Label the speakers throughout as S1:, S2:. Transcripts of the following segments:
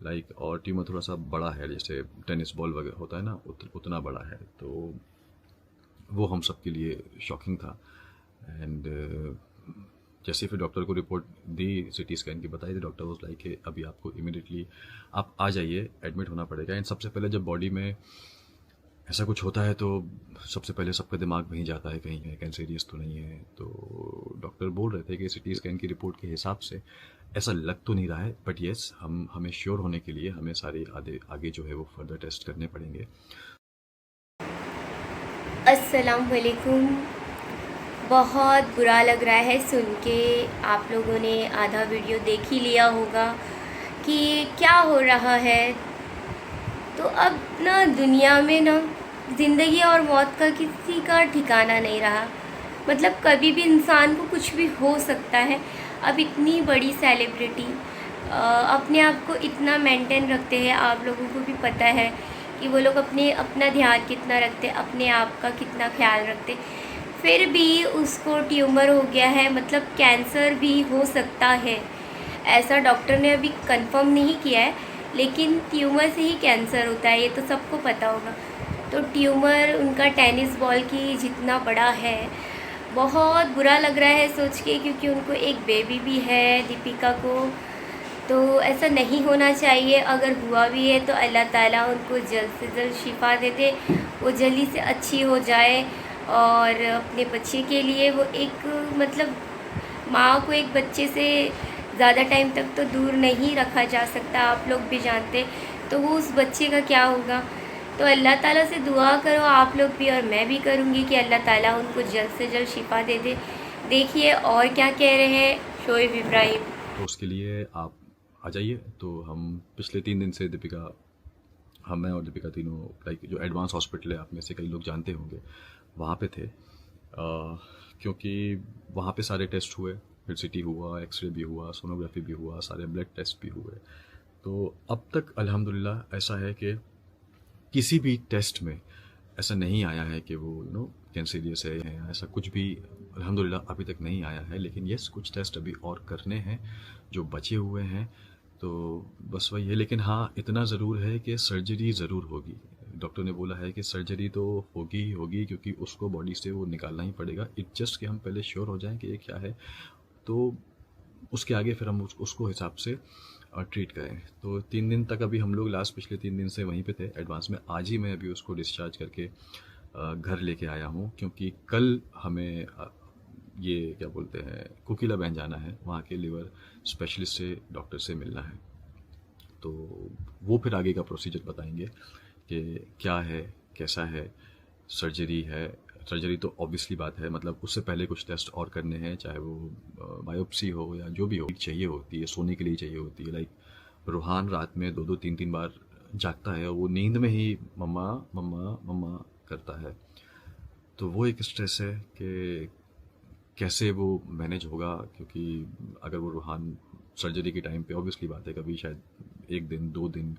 S1: Like और tumour थोड़ा सा बड़ा है, जैसे टेनिस बॉल वगैरह होता है ना, उतना बड़ा है। तो वो हम सब के लिए शॉकिंग था। एंड जैसे फिर डॉक्टर को रिपोर्ट दी, सिटी स्कैन की बताई, थी डॉक्टर वाज लाइक कि अभी आपको इमीडिएटली आप आ जाइए, एडमिट होना पड़ेगा। एंड सबसे पहले जब बॉडी में ऐसा कुछ होता है तो सबसे पहले सबका दिमाग वहीं जाता है, कहीं है कैंसरियस तो नहीं है। तो डॉक्टर बोल रहे थे कि सिटी स्कैन की रिपोर्ट के हिसाब से ऐसा लग तो नहीं रहा है, बट येस हमें श्योर होने के लिए हमें सारे आगे जो है वो फर्दर टेस्ट करने पड़ेंगे।
S2: अस्सलाम वालेकुम। बहुत बुरा लग रहा है सुन के। आप लोगों ने आधा वीडियो देख ही लिया होगा कि क्या हो रहा है। तो अब ना दुनिया में ना ज़िंदगी और मौत का किसी का ठिकाना नहीं रहा। मतलब कभी भी इंसान को कुछ भी हो सकता है। अब इतनी बड़ी सेलिब्रिटी अपने आप को इतना मेंटेन रखते हैं, आप लोगों को भी पता है कि वो लोग अपना ध्यान कितना रखते, अपने आप का कितना ख्याल रखते। फिर भी उसको ट्यूमर हो गया है, मतलब कैंसर भी हो सकता है। ऐसा डॉक्टर ने अभी कंफर्म नहीं किया है, लेकिन ट्यूमर से ही कैंसर होता है, ये तो सबको पता होगा। तो ट्यूमर उनका टेनिस बॉल की जितना बड़ा है। बहुत बुरा लग रहा है सोच के, क्योंकि उनको एक बेबी भी है, दीपिका को। तो ऐसा नहीं होना चाहिए। अगर हुआ भी है तो अल्लाह ताला उनको जल्द से जल्द शिफा दे दे, वो जल्दी से अच्छी हो जाए। और अपने बच्चे के लिए वो एक, मतलब माँ को एक बच्चे से ज़्यादा टाइम तक तो दूर नहीं रखा जा सकता, आप लोग भी जानते। तो वो उस बच्चे का क्या होगा। तो अल्लाह ताला से दुआ करो आप लोग भी, और मैं भी करूँगी कि अल्लाह ताला उनको जल्द से जल्द शिफा दे दे। देखिए और क्या कह रहे हैं शोएब इब्राहिम।
S1: तो उसके लिए आप आ जाइए। तो हम पिछले 3 दिन से दीपिका, हम मैं और दीपिका तीनों लाइक जो एडवांस हॉस्पिटल है, आप में से कई लोग जानते होंगे, वहाँ पे थे। क्योंकि वहाँ पे सारे टेस्ट हुए, फिर सीटी हुआ, एक्सरे भी हुआ, सोनोग्राफी भी हुआ, सारे ब्लड टेस्ट भी हुए। तो अब तक अल्हम्दुलिल्लाह ऐसा है कि किसी भी टेस्ट में ऐसा नहीं आया है कि वो कैंसरियस है या ऐसा कुछ भी अल्हम्दुलिल्लाह अभी तक नहीं आया है। लेकिन यस, कुछ टेस्ट अभी और करने हैं जो बचे हुए हैं। तो बस वही है। लेकिन हाँ, इतना ज़रूर है कि सर्जरी ज़रूर होगी। डॉक्टर ने बोला है कि सर्जरी तो होगी ही होगी, क्योंकि उसको बॉडी से वो निकालना ही पड़ेगा। इट जस्ट कि हम पहले श्योर हो जाएं कि ये क्या है, तो उसके आगे फिर हम उसको हिसाब से ट्रीट करें। तो 3 दिन तक अभी हम लोग लास्ट पिछले 3 दिन से वहीं पे थे एडवांस में। आज ही मैं अभी उसको डिस्चार्ज करके घर लेके आया हूँ, क्योंकि कल हमें ये क्या बोलते हैं, कोकिला बहन जाना है, वहाँ के लिवर स्पेशलिस्ट से, डॉक्टर से मिलना है। तो वो फिर आगे का प्रोसीजर बताएंगे कि क्या है, कैसा है, सर्जरी है। सर्जरी तो ऑब्वियसली बात है, मतलब उससे पहले कुछ टेस्ट और करने हैं, चाहे वो बायोप्सी हो या जो भी हो, चाहिए होती है, सोने के लिए चाहिए होती है। लाइक रूहान रात में 2-2 3-3 बार जागता है, और वो नींद में ही मम्मा मम्मा मम्मा करता है। तो वो एक स्ट्रेस है कि कैसे वो मैनेज होगा, क्योंकि अगर वो रूहान सर्जरी के टाइम पे ऑब्वियसली बात है कभी शायद 1 दिन 2 दिन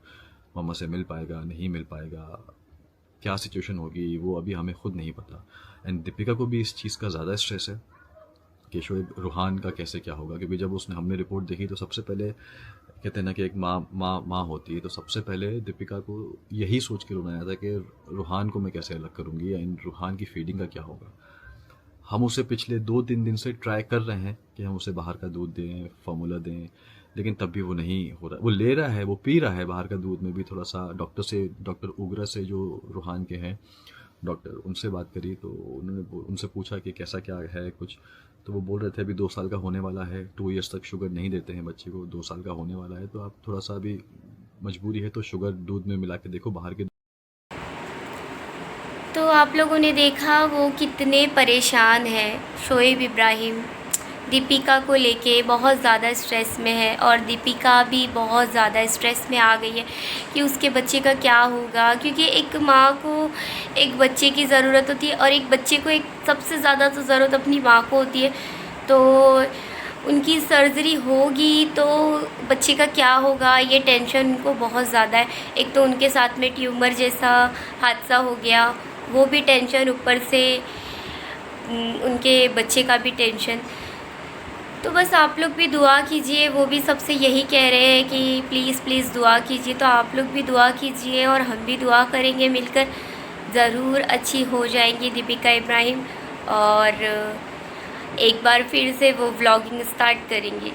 S1: मम्मा से मिल पाएगा, नहीं मिल पाएगा, क्या सिचुएशन होगी वो अभी हमें खुद नहीं पता। एंड दीपिका को भी इस चीज़ का ज़्यादा स्ट्रेस है कि शोएब रूहान का कैसे क्या होगा, क्योंकि जब हमने रिपोर्ट देखी तो सबसे पहले कहते हैं ना कि एक माँ होती है, तो सबसे पहले दीपिका को यही सोच के रोना आया था कि रूहान को मैं कैसे अलग करूँगी, एंड रूहान की फीडिंग का क्या होगा। हम उसे पिछले 2-3 दिन से ट्राई कर रहे हैं कि हम उसे बाहर का दूध दें, फार्मूला दें, लेकिन तब भी वो नहीं हो रहा। वो ले रहा है, वो पी रहा है बाहर का दूध में भी थोड़ा सा। डॉक्टर उग्रा से जो रूहान के हैं डॉक्टर, उनसे बात करी तो उनसे पूछा कि कैसा क्या है कुछ। तो वो बोल रहे थे अभी 2 साल का होने वाला है, 2 ईयर्स तक शुगर नहीं देते हैं बच्चे को, 2 साल का होने वाला है, तो आप थोड़ा सा अभी मजबूरी है तो शुगर दूध में मिला के देखो, बाहर के।
S2: तो आप लोगों ने देखा वो कितने परेशान हैं। शोएब इब्राहिम दीपिका को लेके बहुत ज़्यादा स्ट्रेस में है, और दीपिका भी बहुत ज़्यादा स्ट्रेस में आ गई है कि उसके बच्चे का क्या होगा। क्योंकि एक माँ को एक बच्चे की ज़रूरत होती है, और एक बच्चे को एक सबसे ज़्यादा तो ज़रूरत अपनी माँ को होती है। तो उनकी सर्जरी होगी तो बच्चे का क्या होगा, ये टेंशन उनको बहुत ज़्यादा है। एक तो उनके साथ में ट्यूमर जैसा हादसा हो गया, वो भी टेंशन, ऊपर से उनके बच्चे का भी टेंशन। तो बस आप लोग भी दुआ कीजिए, वो भी सबसे यही कह रहे हैं कि प्लीज़ प्लीज़ दुआ कीजिए, तो आप लोग भी दुआ कीजिए और हम भी दुआ करेंगे मिलकर, ज़रूर अच्छी हो जाएंगी दीपिका इब्राहिम और एक बार फिर से वो व्लॉगिंग स्टार्ट करेंगी।